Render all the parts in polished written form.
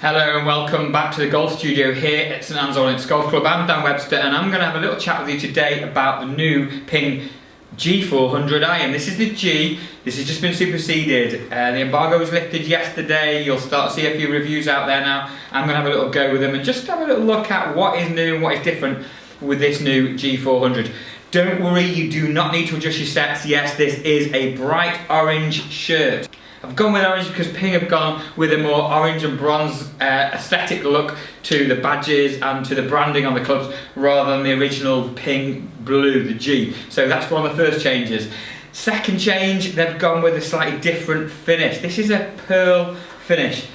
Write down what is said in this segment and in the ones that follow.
Hello and welcome back to the golf studio here at St Anne's Orient Golf Club. I'm Dan Webster and I'm going to have a little chat with you today about the new Ping G400 Iron. This is the G, this has just been superseded. The embargo was lifted yesterday, you'll start to see a few reviews out there now. I'm going to have a little go with them and just have a little look at what is new and what is different with this new G400. Don't worry, you do not need to adjust your sets. Yes, this is a bright orange shirt. I've gone with orange because Ping have gone with a more orange and bronze aesthetic look to the badges and to the branding on the clubs rather than the original Ping blue, the G. So that's one of the first changes. Second change, they've gone with a slightly different finish. This is a pearl finish.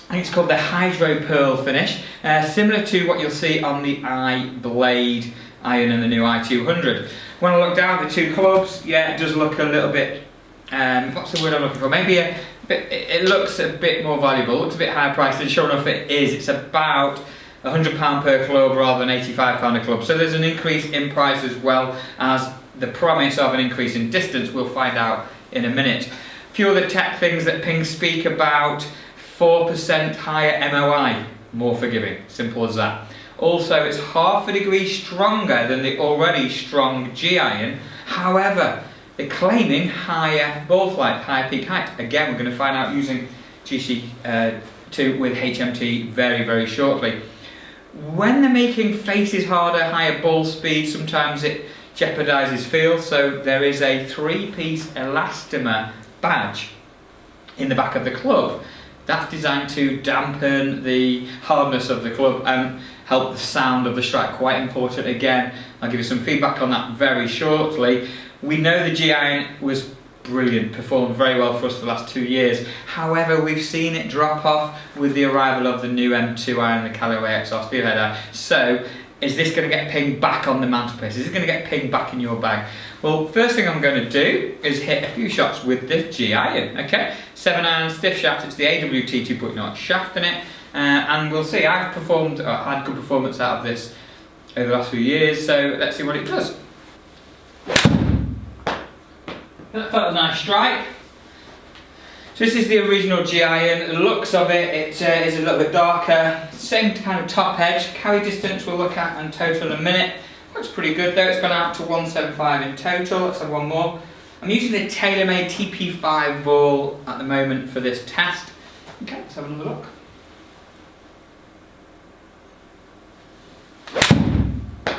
I think it's called the Hydro Pearl finish, similar to what you'll see on the iBlade Iron and the new i200. When I look down at the two clubs, yeah, it does look a little bit what's the word I'm looking for? Maybe it looks a bit more valuable, looks a bit higher priced, and sure enough it is. It's about £100 per club rather than £85 a club. So there's an increase in price as well as the promise of an increase in distance. We'll find out in a minute. A few other tech things that Ping speak about: 4% higher MOI, more forgiving, simple as that. Also, it's half a degree stronger than the already strong G Iron. However, they're claiming higher ball flight, higher peak height. Again, we're going to find out using GC2 with HMT very, very shortly. When they're making faces harder, higher ball speed, sometimes it jeopardises feel. So there is a 3-piece elastomer badge in the back of the club. That's designed to dampen the hardness of the club and help the sound of the strike. Quite important. Again, I'll give you some feedback on that very shortly. We know the G Iron was brilliant, performed very well for us the last 2 years. However, we've seen it drop off with the arrival of the new M2 Iron, the Callaway XR Steelhead Iron. So, is this going to get Ping back on the mantelpiece? Is it going to get Ping back in your bag? Well, first thing I'm going to do is hit a few shots with the G Iron. Okay, 7-iron stiff shaft. It's the AWT 2.0 shaft in it, and we'll see. I've had good performance out of this over the last few years. So let's see what it does. That felt a nice strike. So this is the original G Iron. The looks of it, is a little bit darker. Same kind of top edge. Carry distance we'll look at and total in a minute. Looks pretty good though. It's gone out to 175 in total. Let's have one more. I'm using the TaylorMade TP5 ball at the moment for this test. Okay, let's have another look.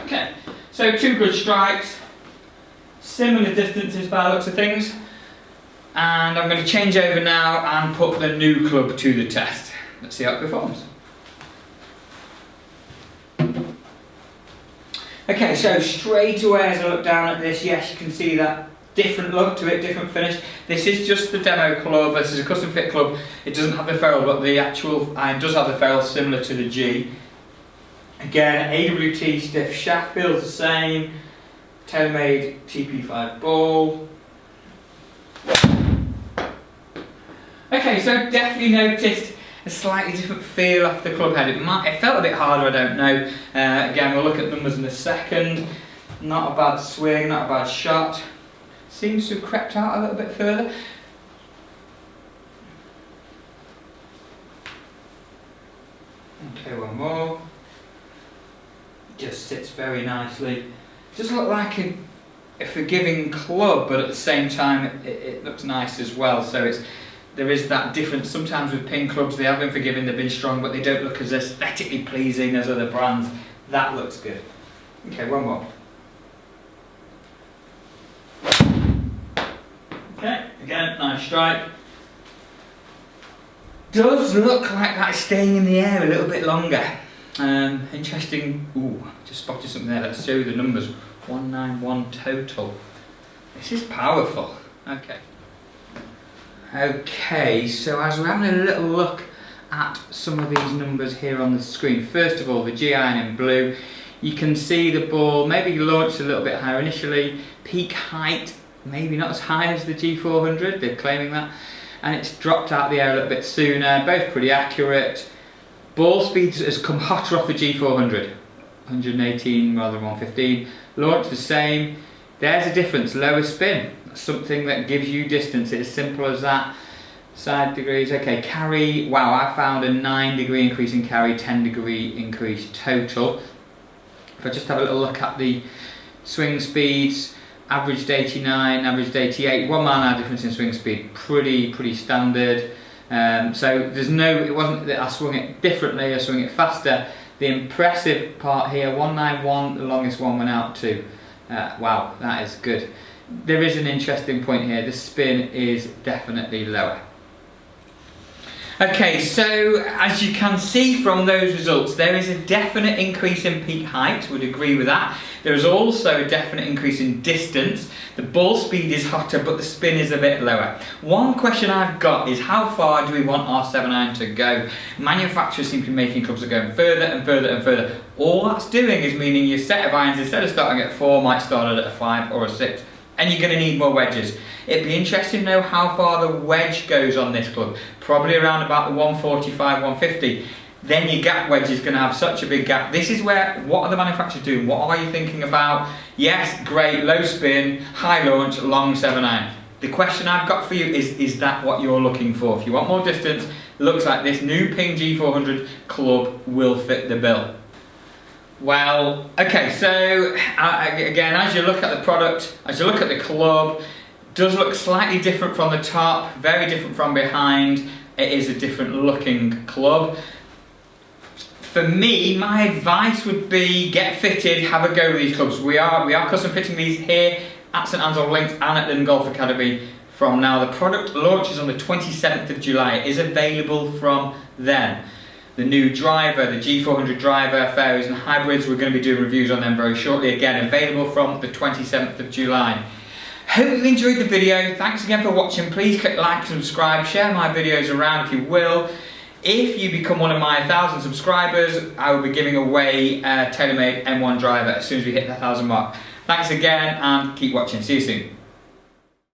Okay, so 2 good strikes. Similar distances by the looks of things, and I'm going to change over now and put the new club to the test. Let's see how it performs. Okay, so straight away as I look down at this, yes, you can see that different look to it, different finish. This is just the demo club. This is a custom fit club. It doesn't have the ferrule, but the actual iron does have the ferrule, similar to the G. Again, AWT stiff shaft, feels the same. TaylorMade TP5 ball. Okay, so definitely noticed a slightly different feel off the club head. It felt a bit harder, I don't know. Again, we'll look at numbers in a second. Not a bad swing, not a bad shot. Seems to have crept out a little bit further. Okay, one more. Just sits very nicely. Does look like a forgiving club, but at the same time it looks nice as well. So there is that difference. Sometimes with Ping clubs, they have been forgiving, they've been strong, but they don't look as aesthetically pleasing as other brands. That looks good. Okay, one more. Okay, again, nice strike. Does look like that's staying in the air a little bit longer. Interesting. Ooh, just spotted something there. Let's show you the numbers. 191 total. This is powerful. Okay. Okay, so as we're having a little look at some of these numbers here on the screen, first of all, the G Iron in blue, you can see the ball maybe launched a little bit higher initially. Peak height, maybe not as high as the G400, they're claiming that, and it's dropped out of the air a little bit sooner. Both pretty accurate. Ball speed has come hotter off the G400, 118 rather than 115. Launch the same. There's a difference, lower spin. That's something that gives you distance, it's as simple as that. Side degrees, okay, carry, wow, I found a 9-degree increase in carry, 10-degree increase total. If I just have a little look at the swing speeds, averaged 89, averaged 88, 1 mile an hour difference in swing speed, pretty standard. So there's no, it wasn't that I swung it differently, I swung it faster. The impressive part here, 191, the longest one went out to. Wow, that is good. There is an interesting point here, the spin is definitely lower. Okay, so as you can see from those results, there is a definite increase in peak height, would agree with that. There is also a definite increase in distance. The ball speed is hotter, but the spin is a bit lower. One question I've got is how far do we want our 7 iron to go? Manufacturers seem to be making clubs that are going further and further and further. All that's doing is meaning your set of irons, instead of starting at 4, might start at a 5 or a 6. And you're going to need more wedges. It'd be interesting to know how far the wedge goes on this club. Probably around about the 145, 150. Then your gap wedge is going to have such a big gap. This is where, what are the manufacturers doing? What are you thinking about? Yes, great, low spin, high launch, long 7 iron. The question I've got for you is that what you're looking for? If you want more distance, looks like this new Ping G400 club will fit the bill. Well, okay, so again, as you look at the product, as you look at the club, it does look slightly different from the top, very different from behind. It is a different looking club. For me, my advice would be get fitted, have a go with these clubs. We are custom fitting these here at St Anne's Links and at the Golf Academy from now. The product launches on the 27th of July. It is available from then. The new driver, the G400 driver, fairways and hybrids, we're going to be doing reviews on them very shortly. Again, available from the 27th of July. Hope you enjoyed the video. Thanks again for watching. Please click like and subscribe. Share my videos around if you will. If you become one of my 1,000 subscribers, I will be giving away a tailor-made M1 driver as soon as we hit the 1,000 mark. Thanks again and keep watching. See you soon.